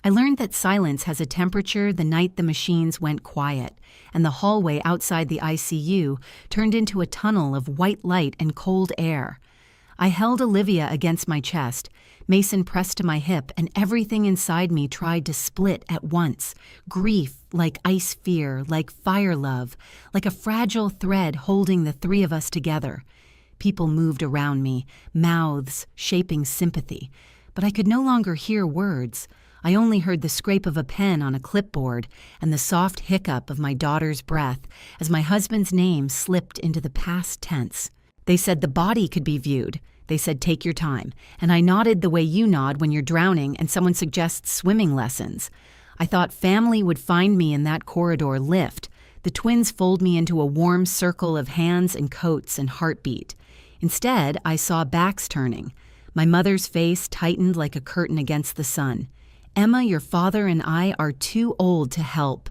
I learned that silence has a temperature the night the machines went quiet, and the hallway outside the ICU turned into a tunnel of white light and cold air. I held Olivia against my chest. Mason pressed to my hip, and everything inside me tried to split at once. Grief, like ice fear, like fire love, like a fragile thread holding the three of us together. People moved around me, mouths shaping sympathy. But I could no longer hear words. I only heard the scrape of a pen on a clipboard and the soft hiccup of my daughter's breath as my husband's name slipped into the past tense. They said the body could be viewed. They said, take your time. And I nodded the way you nod when you're drowning and someone suggests swimming lessons. I thought family would find me in that corridor lift. The twins fold me into a warm circle of hands and coats and heartbeat. Instead, I saw backs turning. My mother's face tightened like a curtain against the sun. Emma, your father and I are too old to help,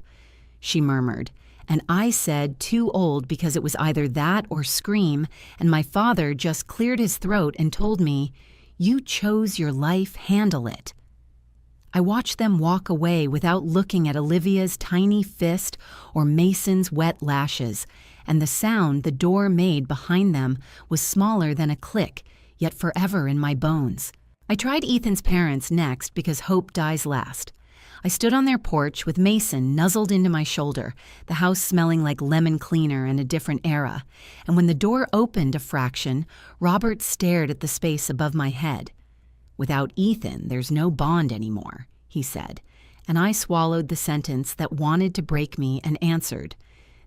she murmured. And I said too old because it was either that or scream, and my father just cleared his throat and told me, you chose your life, handle it. I watched them walk away without looking at Olivia's tiny fist or Mason's wet lashes, and the sound the door made behind them was smaller than a click, yet forever in my bones. I tried Ethan's parents next because hope dies last. I stood on their porch with Mason nuzzled into my shoulder, the house smelling like lemon cleaner in a different era, and when the door opened a fraction, Robert stared at the space above my head. Without Ethan, there's no bond anymore, he said, and I swallowed the sentence that wanted to break me and answered.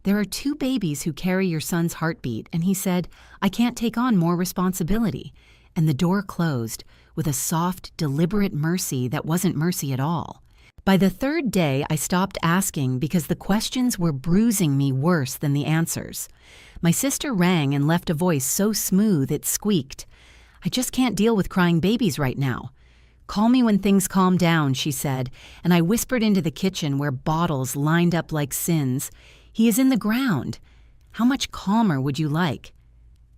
There are 2 babies who carry your son's heartbeat, and he said, I can't take on more responsibility. And the door closed with a soft, deliberate mercy that wasn't mercy at all. By the 3rd day, I stopped asking because the questions were bruising me worse than the answers. My sister rang and left a voice so smooth it squeaked. I just can't deal with crying babies right now. Call me when things calm down, she said, and I whispered into the kitchen where bottles lined up like sins. He is in the ground. How much calmer would you like?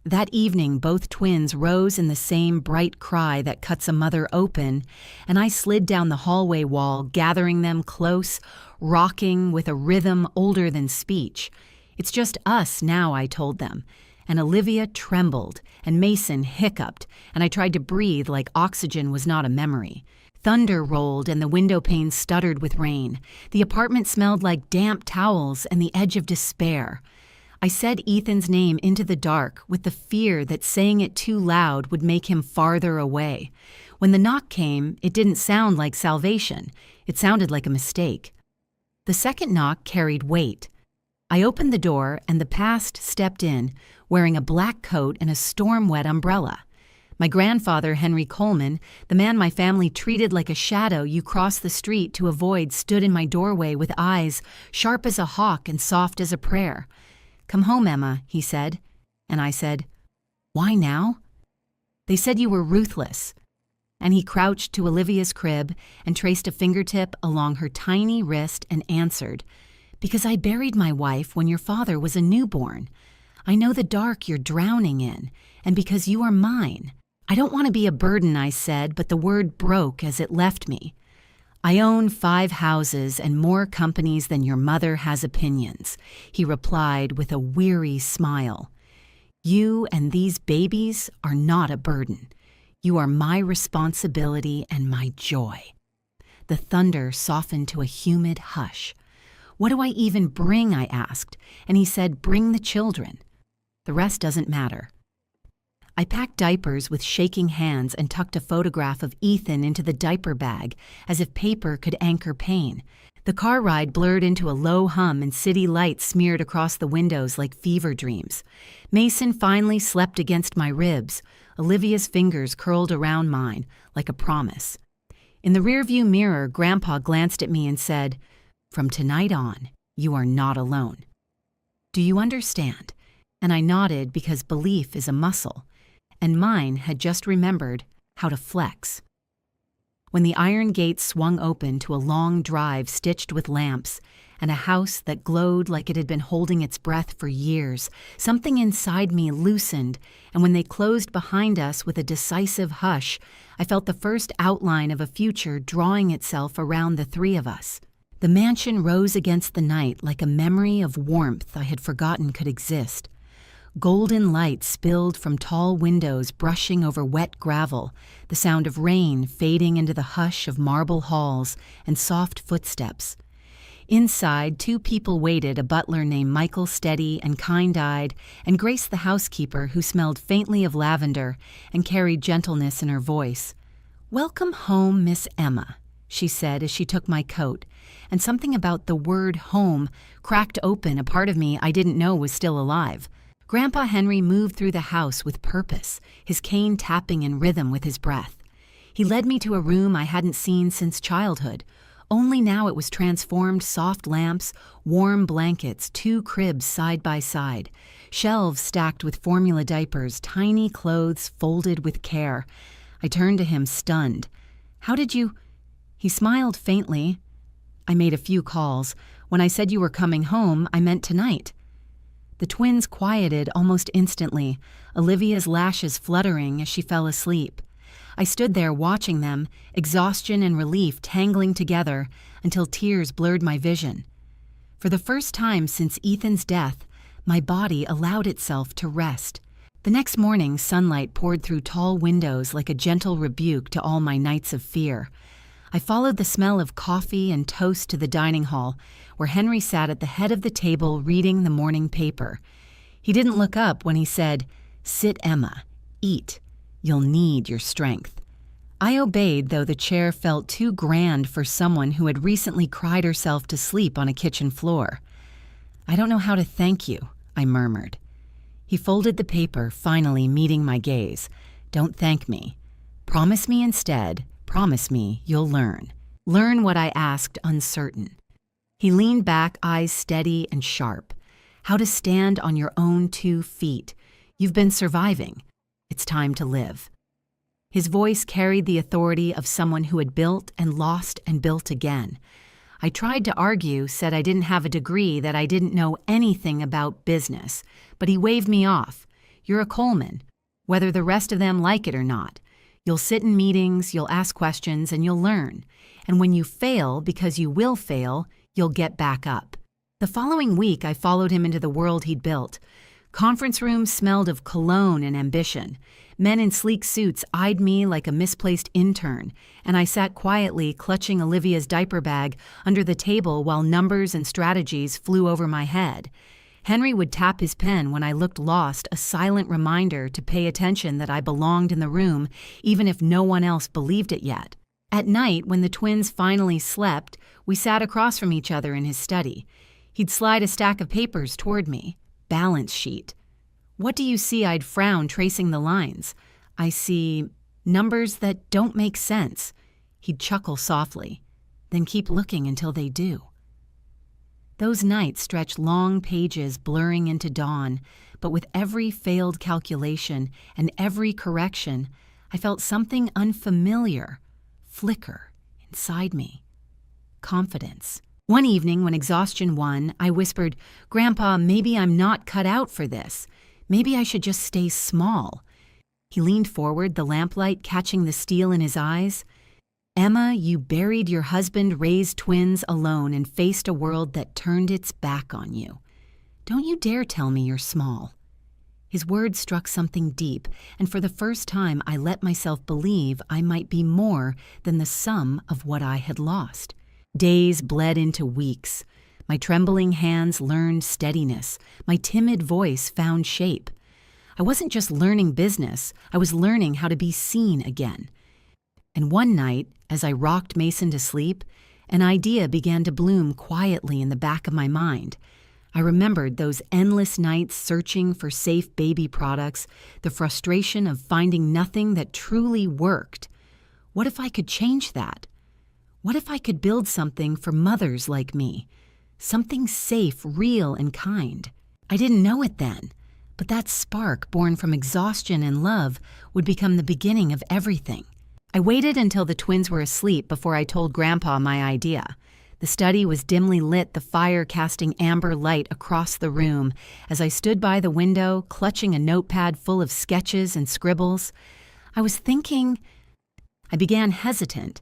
That evening, both twins rose in the same bright cry that cuts a mother open, and I slid down the hallway wall, gathering them close, rocking with a rhythm older than speech. It's just us now, I told them. And Olivia trembled, and Mason hiccuped, and I tried to breathe like oxygen was not a memory. Thunder rolled, and the window panes stuttered with rain. The apartment smelled like damp towels and the edge of despair. I said Ethan's name into the dark with the fear that saying it too loud would make him farther away. When the knock came, it didn't sound like salvation. It sounded like a mistake. The second knock carried weight. I opened the door, and the past stepped in, wearing a black coat and a storm-wet umbrella. My grandfather, Henry Coleman, the man my family treated like a shadow you crossed the street to avoid, stood in my doorway with eyes sharp as a hawk and soft as a prayer. Come home, Emma, he said. And I said, why now? They said you were ruthless. And he crouched to Olivia's crib and traced a fingertip along her tiny wrist and answered, because I buried my wife when your father was a newborn. I know the dark you're drowning in, and because you are mine. I don't want to be a burden, I said, but the word broke as it left me. I own 5 houses and more companies than your mother has opinions, he replied with a weary smile. You and these babies are not a burden. You are my responsibility and my joy. The thunder softened to a humid hush. What do I even bring, I asked, and he said, bring the children. The rest doesn't matter. I packed diapers with shaking hands and tucked a photograph of Ethan into the diaper bag, as if paper could anchor pain. The car ride blurred into a low hum and city lights smeared across the windows like fever dreams. Mason finally slept against my ribs. Olivia's fingers curled around mine, like a promise. In the rearview mirror, Grandpa glanced at me and said, from tonight on, you are not alone. Do you understand? And I nodded because belief is a muscle. And mine had just remembered how to flex. When the iron gate swung open to a long drive stitched with lamps, and a house that glowed like it had been holding its breath for years. Something inside me loosened, and when they closed behind us with a decisive hush, I felt the first outline of a future drawing itself around the three of us. The mansion rose against the night like a memory of warmth I had forgotten could exist. Golden light spilled from tall windows brushing over wet gravel, the sound of rain fading into the hush of marble halls and soft footsteps. Inside, two people waited, a butler named Michael, steady and kind-eyed, and Grace, the housekeeper, who smelled faintly of lavender and carried gentleness in her voice. "Welcome home, Miss Emma," she said as she took my coat, and something about the word home cracked open a part of me I didn't know was still alive. Grandpa Henry moved through the house with purpose, his cane tapping in rhythm with his breath. He led me to a room I hadn't seen since childhood. Only now it was transformed: soft lamps, warm blankets, two cribs side by side, shelves stacked with formula diapers, tiny clothes folded with care. I turned to him, stunned. "How did you—" He smiled faintly. "I made a few calls. When I said you were coming home, I meant tonight." The twins quieted almost instantly, Olivia's lashes fluttering as she fell asleep. I stood there watching them, exhaustion and relief tangling together until tears blurred my vision. For the first time since Ethan's death, my body allowed itself to rest. The next morning, sunlight poured through tall windows like a gentle rebuke to all my nights of fear. I followed the smell of coffee and toast to the dining hall, where Henry sat at the head of the table reading the morning paper. He didn't look up when he said, "Sit, Emma. Eat. You'll need your strength." I obeyed, though the chair felt too grand for someone who had recently cried herself to sleep on a kitchen floor. "I don't know how to thank you," I murmured. He folded the paper, finally meeting my gaze. "Don't thank me. Promise me instead. Promise me you'll learn. Learn what I asked, uncertain." He leaned back, eyes steady and sharp. "How to stand on your own 2 feet. You've been surviving. It's time to live." His voice carried the authority of someone who had built and lost and built again. I tried to argue, said I didn't have a degree, that I didn't know anything about business, but he waved me off. "You're a Coleman, whether the rest of them like it or not. You'll sit in meetings, you'll ask questions, and you'll learn. And when you fail, because you will fail, you'll get back up." The following week, I followed him into the world he'd built. Conference rooms smelled of cologne and ambition. Men in sleek suits eyed me like a misplaced intern, and I sat quietly clutching Olivia's diaper bag under the table while numbers and strategies flew over my head. Henry would tap his pen when I looked lost, a silent reminder to pay attention that I belonged in the room, even if no one else believed it yet. At night, when the twins finally slept, we sat across from each other in his study. He'd slide a stack of papers toward me. Balance sheet. "What do you see?" I'd frown, tracing the lines. "I see numbers that don't make sense." He'd chuckle softly. "Then keep looking until they do." Those nights stretched long pages blurring into dawn, but with every failed calculation and every correction, I felt something unfamiliar flicker inside me. Confidence. One evening, when exhaustion won, I whispered, "Grandpa, maybe I'm not cut out for this. Maybe I should just stay small." He leaned forward, the lamplight catching the steel in his eyes. "Emma, you buried your husband, raised twins alone, and faced a world that turned its back on you. Don't you dare tell me you're small." His words struck something deep, and for the first time I let myself believe I might be more than the sum of what I had lost. Days bled into weeks. My trembling hands learned steadiness. My timid voice found shape. I wasn't just learning business, I was learning how to be seen again. And one night, as I rocked Mason to sleep, an idea began to bloom quietly in the back of my mind. I remembered those endless nights searching for safe baby products, the frustration of finding nothing that truly worked. What if I could change that? What if I could build something for mothers like me? Something safe, real, and kind. I didn't know it then, but that spark born from exhaustion and love would become the beginning of everything. I waited until the twins were asleep before I told Grandpa my idea. The study was dimly lit, the fire casting amber light across the room. As I stood by the window, clutching a notepad full of sketches and scribbles, I was thinking. I began hesitant.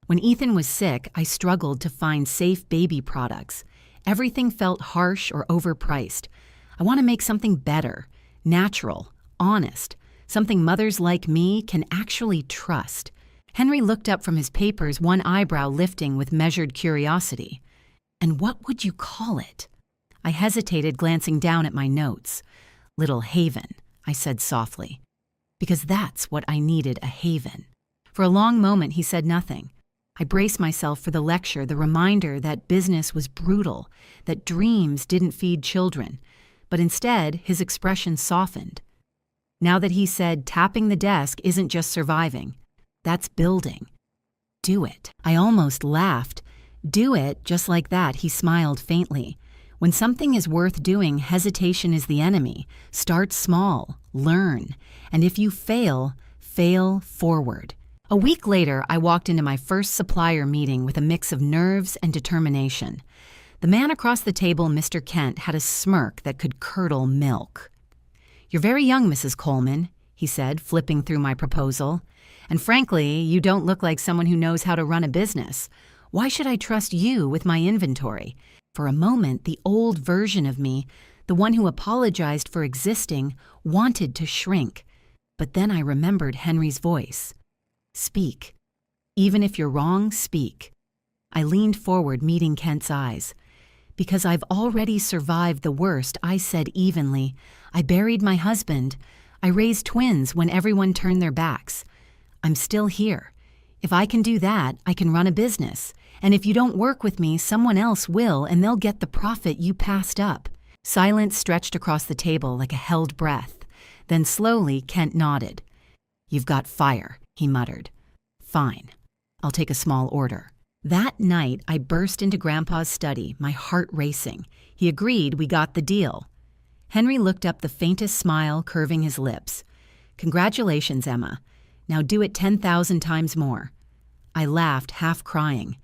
When Ethan was sick, I struggled to find safe baby products. Everything felt harsh or overpriced. I want to make something better, natural, honest, something mothers like me can actually trust. Henry looked up from his papers, one eyebrow lifting with measured curiosity. And what would you call it? I hesitated, glancing down at my notes. Little Haven, I said softly. Because that's what I needed, a haven. For a long moment, he said nothing. I braced myself for the lecture, the reminder that business was brutal, that dreams didn't feed children. But instead, his expression softened. Now that he said tapping the desk isn't just surviving, that's building. Do it. I almost laughed. Do it, just like that, he smiled faintly. When something is worth doing, hesitation is the enemy. Start small, learn, and if you fail, fail forward. A week later, I walked into my first supplier meeting with a mix of nerves and determination. The man across the table, Mr. Kent, had a smirk that could curdle milk. "You're very young, Mrs. Coleman," he said, flipping through my proposal. "And frankly, you don't look like someone who knows how to run a business. Why should I trust you with my inventory?" For a moment, the old version of me, the one who apologized for existing, wanted to shrink. But then I remembered Henry's voice. "Speak. Even if you're wrong, speak." I leaned forward, meeting Kent's eyes. "Because I've already survived the worst," I said evenly. "I buried my husband. I raised twins when everyone turned their backs. I'm still here. If I can do that, I can run a business. And if you don't work with me, someone else will, and they'll get the profit you passed up." Silence stretched across the table like a held breath. Then slowly, Kent nodded. "You've got fire," he muttered. "Fine. I'll take a small order." That night, I burst into Grandpa's study, my heart racing. He agreed we got the deal. Henry looked up, the faintest smile curving his lips. "Congratulations, Emma. Now do it 10,000 times more." I laughed, half crying.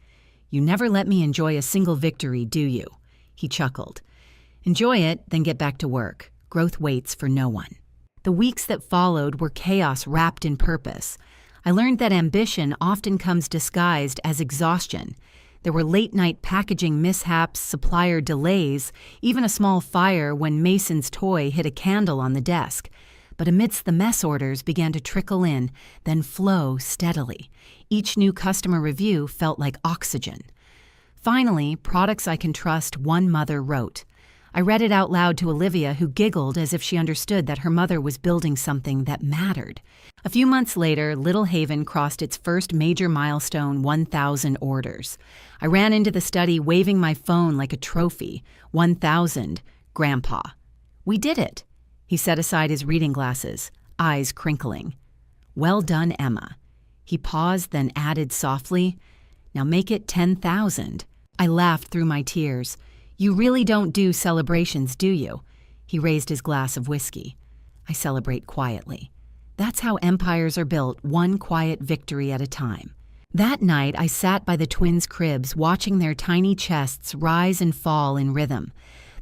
"You never let me enjoy a single victory, do you?" He chuckled. "Enjoy it, then get back to work. Growth waits for no one." The weeks that followed were chaos wrapped in purpose. I learned that ambition often comes disguised as exhaustion. There were late-night packaging mishaps, supplier delays, even a small fire when Mason's toy hit a candle on the desk. But amidst the mess, orders began to trickle in, then flow steadily. Each new customer review felt like oxygen. Finally, Products I Can Trust, one mother wrote. I read it out loud to Olivia, who giggled as if she understood that her mother was building something that mattered. A few months later, Little Haven crossed its first major milestone, 1,000 orders. I ran into the study waving my phone like a trophy. 1,000, Grandpa. "We did it." He set aside his reading glasses, eyes crinkling. "Well done, Emma." He paused, then added softly, "Now make it 10,000. I laughed through my tears. "You really don't do celebrations, do you?" He raised his glass of whiskey. "I celebrate quietly. That's how empires are built, one quiet victory at a time." That night, I sat by the twins' cribs, watching their tiny chests rise and fall in rhythm.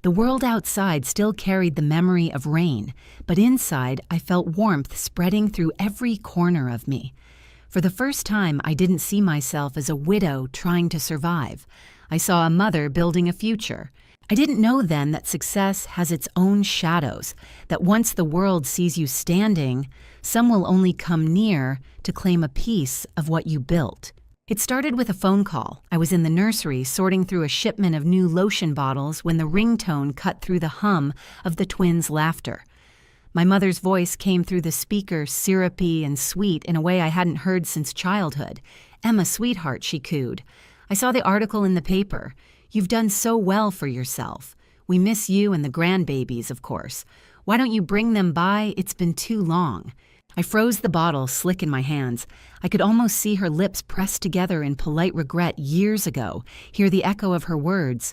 The world outside still carried the memory of rain, but inside I felt warmth spreading through every corner of me. For the first time, I didn't see myself as a widow trying to survive. I saw a mother building a future. I didn't know then that success has its own shadows, that once the world sees you standing, some will only come near to claim a piece of what you built. It started with a phone call. I was in the nursery sorting through a shipment of new lotion bottles when the ringtone cut through the hum of the twins' laughter. My mother's voice came through the speaker, syrupy and sweet in a way I hadn't heard since childhood. "Emma, sweetheart," she cooed. "I saw the article in the paper. You've done so well for yourself. We miss you and the grandbabies, of course. Why don't you bring them by? It's been too long." I froze the bottle, slick in my hands. I could almost see her lips pressed together in polite regret years ago, hear the echo of her words.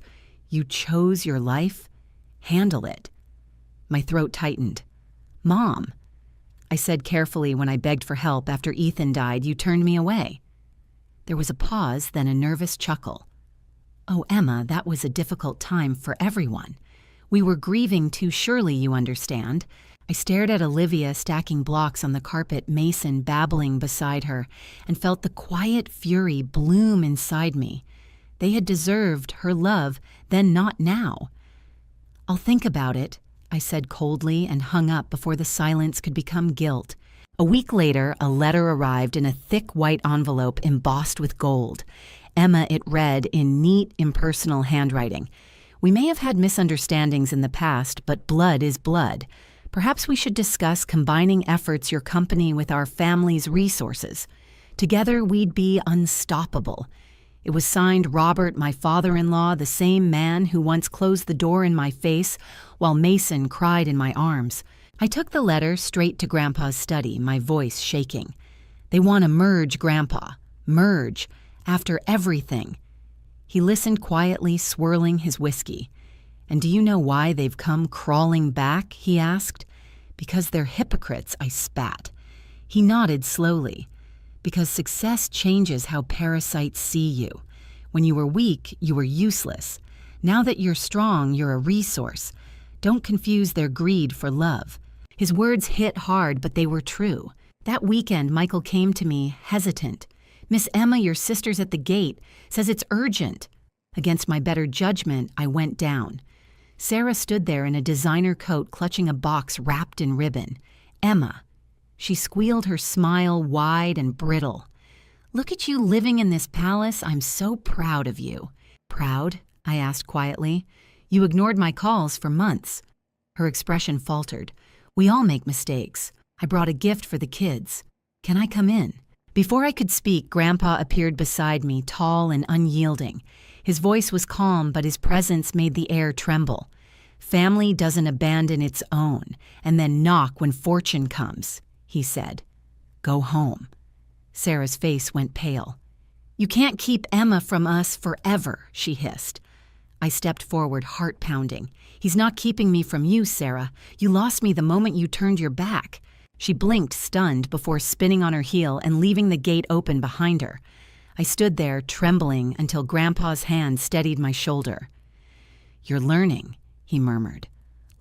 "You chose your life? Handle it." My throat tightened. "Mom," I said carefully when I begged for help after Ethan died, "you turned me away." There was a pause, then a nervous chuckle. Oh, Emma, that was a difficult time for everyone. We were grieving too, surely you understand. I stared at Olivia stacking blocks on the carpet, Mason babbling beside her, and felt the quiet fury bloom inside me. They had deserved her love, then not now. I'll think about it, I said coldly and hung up before the silence could become guilt. A week later, a letter arrived in a thick white envelope embossed with gold. Emma, it read in neat, impersonal handwriting. We may have had misunderstandings in the past, but blood is blood. Perhaps we should discuss combining efforts your company with our family's resources. Together we'd be unstoppable. It was signed Robert, my father-in-law, the same man who once closed the door in my face while Mason cried in my arms. I took the letter straight to Grandpa's study, my voice shaking. They want to merge, Grandpa. Merge. After everything. He listened quietly, swirling his whiskey. And do you know why they've come crawling back? He asked. Because they're hypocrites, I spat. He nodded slowly. Because success changes how parasites see you. When you were weak, you were useless. Now that you're strong, you're a resource. Don't confuse their greed for love. His words hit hard, but they were true. That weekend, Michael came to me, hesitant. Miss Emma, your sister's at the gate, says it's urgent. Against my better judgment, I went down. Sarah stood there in a designer coat clutching a box wrapped in ribbon. Emma. She squealed, her smile wide and brittle. Look at you living in this palace. I'm so proud of you. Proud? I asked quietly. You ignored my calls for months. Her expression faltered. We all make mistakes. I brought a gift for the kids. Can I come in? Before I could speak, Grandpa appeared beside me, tall and unyielding. His voice was calm, but his presence made the air tremble. Family doesn't abandon its own and then knock when fortune comes, he said. Go home. Sarah's face went pale. You can't keep Emma from us forever, she hissed. I stepped forward, heart pounding. He's not keeping me from you, Sarah. You lost me the moment you turned your back. She blinked, stunned, before spinning on her heel and leaving the gate open behind her. I stood there, trembling, until Grandpa's hand steadied my shoulder. You're learning, he murmured.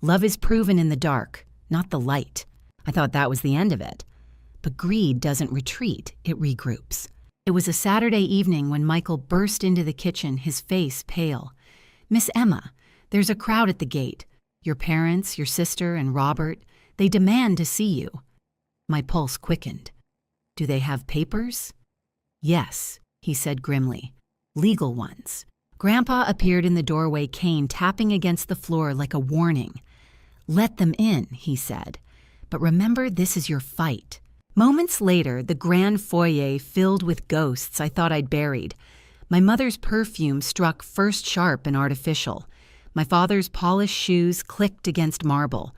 Love is proven in the dark, not the light. I thought that was the end of it. But greed doesn't retreat, it regroups. It was a Saturday evening when Michael burst into the kitchen, his face pale. Miss Emma, there's a crowd at the gate. Your parents, your sister, and Robert, they demand to see you. My pulse quickened. Do they have papers? Yes, he said grimly. Legal ones. Grandpa appeared in the doorway, cane tapping against the floor like a warning. Let them in, he said. But remember, this is your fight. Moments later, the grand foyer filled with ghosts I thought I'd buried. My mother's perfume struck first sharp and artificial. My father's polished shoes clicked against marble.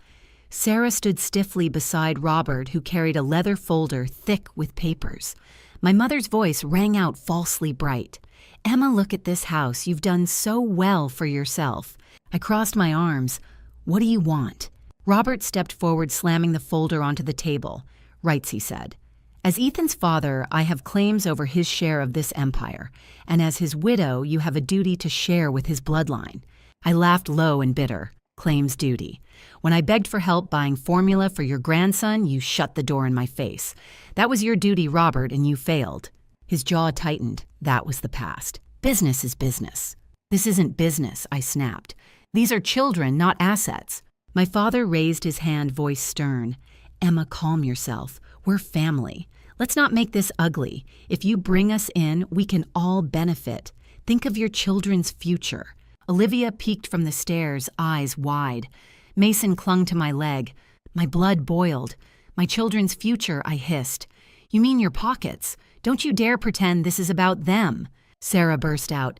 Sarah stood stiffly beside Robert, who carried a leather folder thick with papers. My mother's voice rang out falsely bright. Emma, look at this house. You've done so well for yourself. I crossed my arms. What do you want? Robert stepped forward, slamming the folder onto the table. Rights, he said. As Ethan's father, I have claims over his share of this empire, and as his widow, you have a duty to share with his bloodline. I laughed low and bitter. Claims duty. When I begged for help buying formula for your grandson, you shut the door in my face. That was your duty, Robert, and you failed. His jaw tightened. That was the past. Business is business. This isn't business, I snapped. These are children, not assets. My father raised his hand, voice stern. Emma, calm yourself. We're family. Let's not make this ugly. If you bring us in, we can all benefit. Think of your children's future. Olivia peeked from the stairs, eyes wide. Mason clung to my leg. My blood boiled. My children's future, I hissed. You mean your pockets? Don't you dare pretend this is about them. Sarah burst out.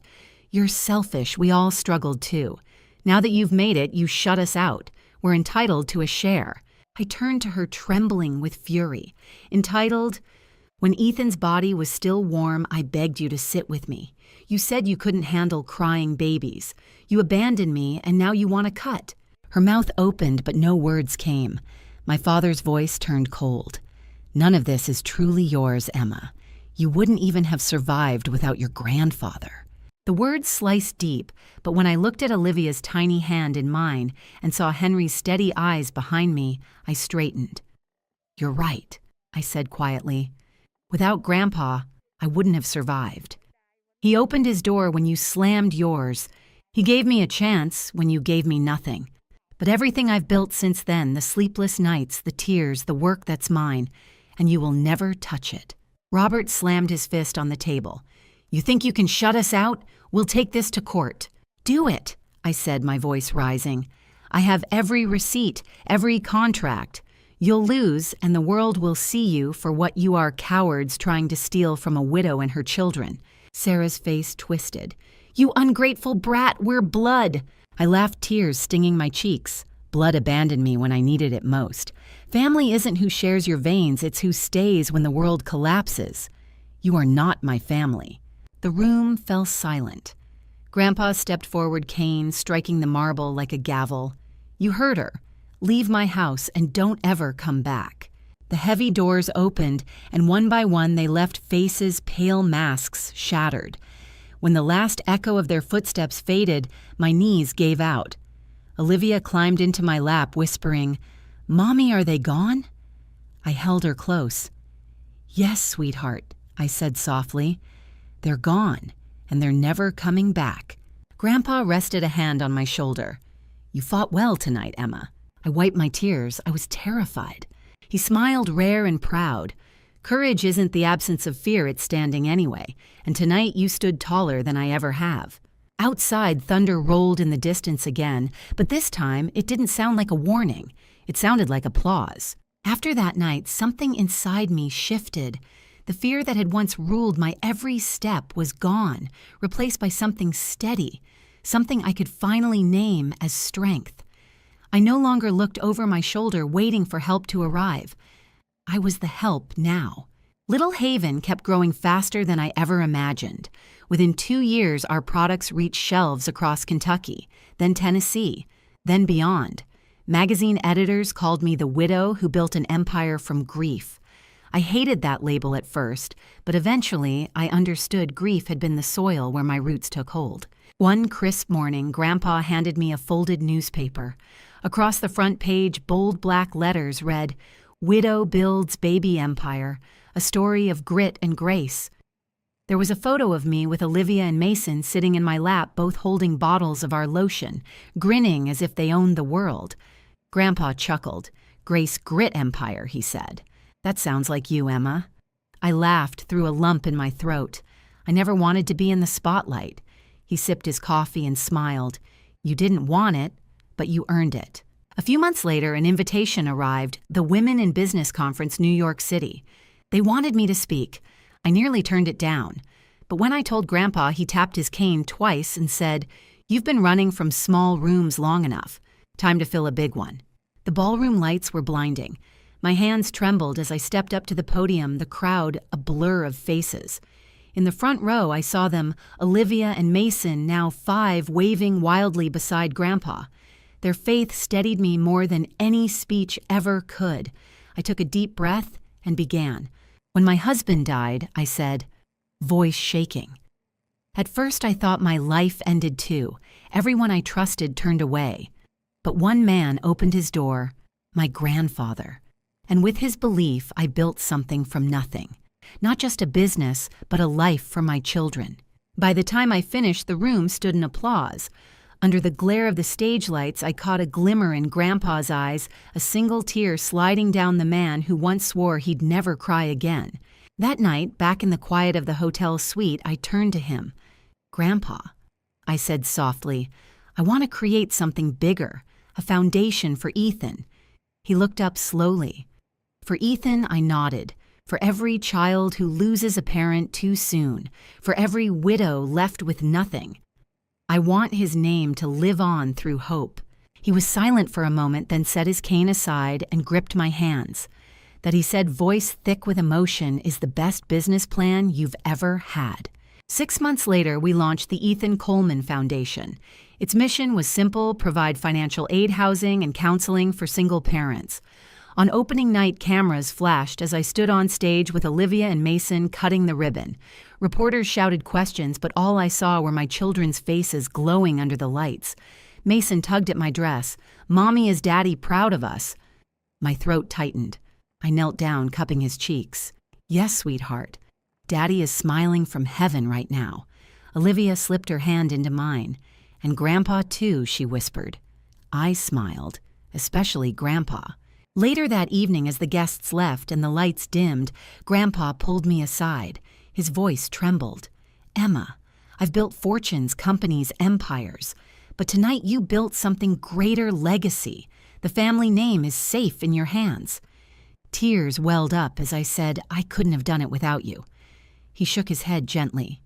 You're selfish. We all struggled too. Now that you've made it, you shut us out. We're entitled to a share. I turned to her, trembling with fury. Entitled? When Ethan's body was still warm, I begged you to sit with me. You said you couldn't handle crying babies. You abandoned me, and now you want to cut. Her mouth opened, but no words came. My father's voice turned cold. None of this is truly yours, Emma. You wouldn't even have survived without your grandfather. The words sliced deep, but when I looked at Olivia's tiny hand in mine and saw Henry's steady eyes behind me, I straightened. "You're right," I said quietly. "Without Grandpa, I wouldn't have survived. He opened his door when you slammed yours. He gave me a chance when you gave me nothing. But everything I've built since then, the sleepless nights, the tears, the work that's mine, and you will never touch it." Robert slammed his fist on the table. "You think you can shut us out? We'll take this to court." "Do it," I said, my voice rising. "I have every receipt, every contract. You'll lose, and the world will see you for what you are, cowards trying to steal from a widow and her children." Sarah's face twisted. "You ungrateful brat, we're blood." I laughed, tears stinging my cheeks. Blood abandoned me when I needed it most. Family isn't who shares your veins, it's who stays when the world collapses. You are not my family. The room fell silent. Grandpa stepped forward, cane striking the marble like a gavel. "You heard her. Leave my house and don't ever come back." The heavy doors opened, and one by one they left faces, pale masks, shattered. When the last echo of their footsteps faded, my knees gave out. Olivia climbed into my lap, whispering, "Mommy, are they gone?" I held her close. "Yes, sweetheart," I said softly. "They're gone, and they're never coming back." Grandpa rested a hand on my shoulder. "You fought well tonight, Emma." I wiped my tears. I was terrified. He smiled, rare and proud. "Courage isn't the absence of fear, it's standing anyway, and tonight you stood taller than I ever have." Outside, thunder rolled in the distance again, but this time it didn't sound like a warning. It sounded like applause. After that night, something inside me shifted. The fear that had once ruled my every step was gone, replaced by something steady, something I could finally name as strength. I no longer looked over my shoulder waiting for help to arrive. I was the help now. Little Haven kept growing faster than I ever imagined. Within 2 years, our products reached shelves across Kentucky, then Tennessee, then beyond. Magazine editors called me the widow who built an empire from grief. I hated that label at first, but eventually I understood grief had been the soil where my roots took hold. One crisp morning, Grandpa handed me a folded newspaper. Across the front page, bold black letters read, "Widow Builds Baby Empire, a story of grit and grace." There was a photo of me with Olivia and Mason sitting in my lap, both holding bottles of our lotion, grinning as if they owned the world. Grandpa chuckled. "Grace Grit Empire," he said. "That sounds like you, Emma." I laughed through a lump in my throat. I never wanted to be in the spotlight. He sipped his coffee and smiled. "You didn't want it, but you earned it." A few months later, an invitation arrived, the Women in Business Conference, New York City. They wanted me to speak. I nearly turned it down. But when I told Grandpa, he tapped his cane twice and said, "You've been running from small rooms long enough. Time to fill a big one." The ballroom lights were blinding. My hands trembled as I stepped up to the podium, the crowd a blur of faces. In the front row, I saw them, Olivia and Mason, now 5, waving wildly beside Grandpa. Their faith steadied me more than any speech ever could. I took a deep breath and began. "When my husband died," I said, voice shaking. At first I thought my life ended too. Everyone I trusted turned away. But one man opened his door, my grandfather. And with his belief, I built something from nothing. Not just a business, but a life for my children. By the time I finished, the room stood in applause. Under the glare of the stage lights, I caught a glimmer in Grandpa's eyes, a single tear sliding down the man who once swore he'd never cry again. That night, back in the quiet of the hotel suite, I turned to him. "Grandpa," I said softly, "I want to create something bigger, a foundation for Ethan." He looked up slowly. For Ethan, I nodded. For every child who loses a parent too soon, for every widow left with nothing. I want his name to live on through hope. He was silent for a moment, then set his cane aside and gripped my hands. That he said, voice thick with emotion, is the best business plan you've ever had. 6 months later, we launched the Ethan Coleman Foundation. Its mission was simple: provide financial aid, housing, and counseling for single parents. On opening night, cameras flashed as I stood on stage with Olivia and Mason cutting the ribbon. Reporters shouted questions, but all I saw were my children's faces glowing under the lights. Mason tugged at my dress. "Mommy, is Daddy proud of us?" My throat tightened. I knelt down, cupping his cheeks. "Yes, sweetheart. Daddy is smiling from heaven right now." Olivia slipped her hand into mine. "And Grandpa, too," she whispered. I smiled, especially Grandpa. Later that evening, as the guests left and the lights dimmed, Grandpa pulled me aside. His voice trembled. "Emma, I've built fortunes, companies, empires. But tonight you built something greater: legacy. The family name is safe in your hands." Tears welled up as I said, "I couldn't have done it without you." He shook his head gently.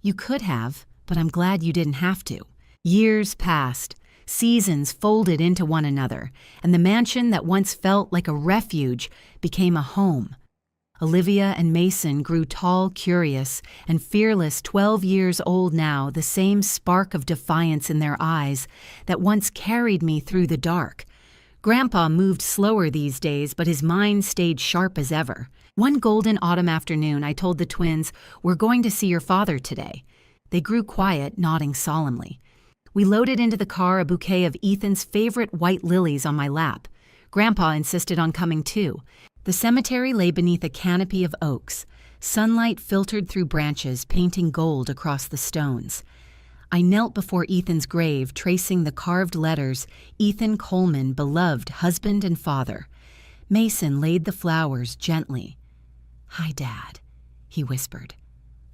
"You could have, but I'm glad you didn't have to." Years passed. Seasons folded into one another, and the mansion that once felt like a refuge became a home. Olivia and Mason grew tall, curious, and fearless, 12 years old now, the same spark of defiance in their eyes that once carried me through the dark. Grandpa moved slower these days, but his mind stayed sharp as ever. One golden autumn afternoon, I told the twins, "We're going to see your father today." They grew quiet, nodding solemnly. We loaded into the car a bouquet of Ethan's favorite white lilies on my lap. Grandpa insisted on coming too. The cemetery lay beneath a canopy of oaks. Sunlight filtered through branches, painting gold across the stones. I knelt before Ethan's grave, tracing the carved letters, "Ethan Coleman, beloved husband and father." Mason laid the flowers gently. "Hi, Dad," he whispered.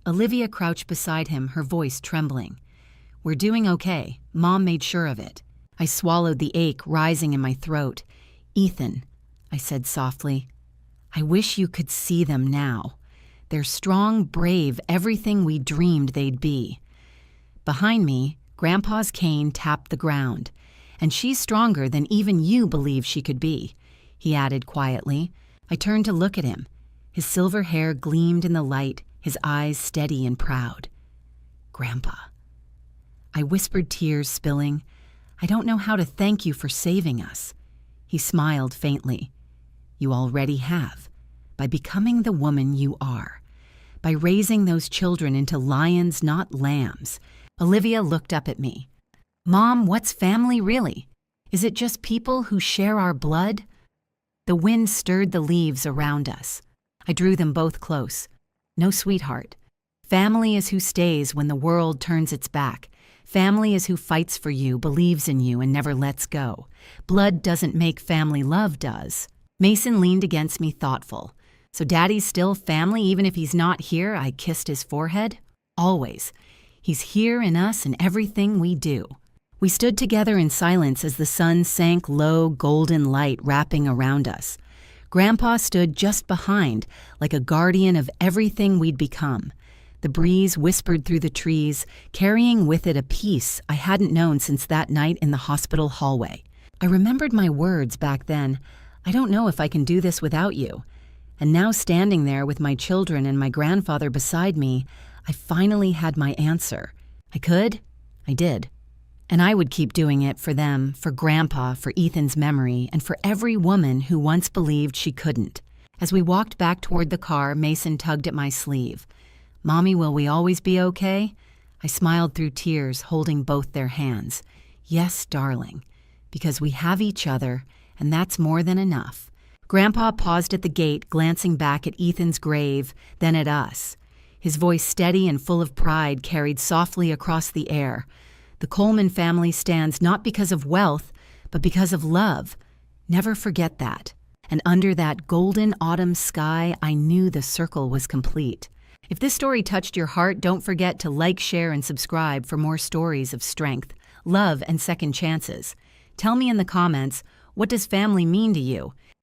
Olivia crouched beside him, her voice trembling. "We're doing okay. Mom made sure of it." I swallowed the ache rising in my throat. "Ethan," I said softly, "I wish you could see them now. They're strong, brave, everything we dreamed they'd be." Behind me, Grandpa's cane tapped the ground. "And she's stronger than even you believe she could be," he added quietly. I turned to look at him. His silver hair gleamed in the light, his eyes steady and proud. "Grandpa." I whispered, tears spilling, "I don't know how to thank you for saving us." He smiled faintly. "You already have, by becoming the woman you are, by raising those children into lions, not lambs." Olivia looked up at me. "Mom, what's family really? Is it just people who share our blood?" The wind stirred the leaves around us. I drew them both close. "No, sweetheart. Family is who stays when the world turns its back. Family is who fights for you, believes in you, and never lets go. Blood doesn't make family, love does." Mason leaned against me, thoughtful. "So Daddy's still family even if he's not here?" I kissed his forehead. "Always. He's here in us and everything we do." We stood together in silence as the sun sank, low, golden light wrapping around us. Grandpa stood just behind, like a guardian of everything we'd become. The breeze whispered through the trees, carrying with it a peace I hadn't known since that night in the hospital hallway. I remembered my words back then, "I don't know if I can do this without you." And now, standing there with my children and my grandfather beside me, I finally had my answer. I could. I did. And I would keep doing it for them, for Grandpa, for Ethan's memory, and for every woman who once believed she couldn't. As we walked back toward the car, Mason tugged at my sleeve. "Mommy, will we always be okay?" I smiled through tears, holding both their hands. "Yes, darling, because we have each other, and that's more than enough." Grandpa paused at the gate, glancing back at Ethan's grave, then at us. His voice, steady and full of pride, carried softly across the air. "The Coleman family stands not because of wealth, but because of love. Never forget that." And under that golden autumn sky, I knew the circle was complete. If this story touched your heart, don't forget to like, share, and subscribe for more stories of strength, love, and second chances. Tell me in the comments, what does family mean to you?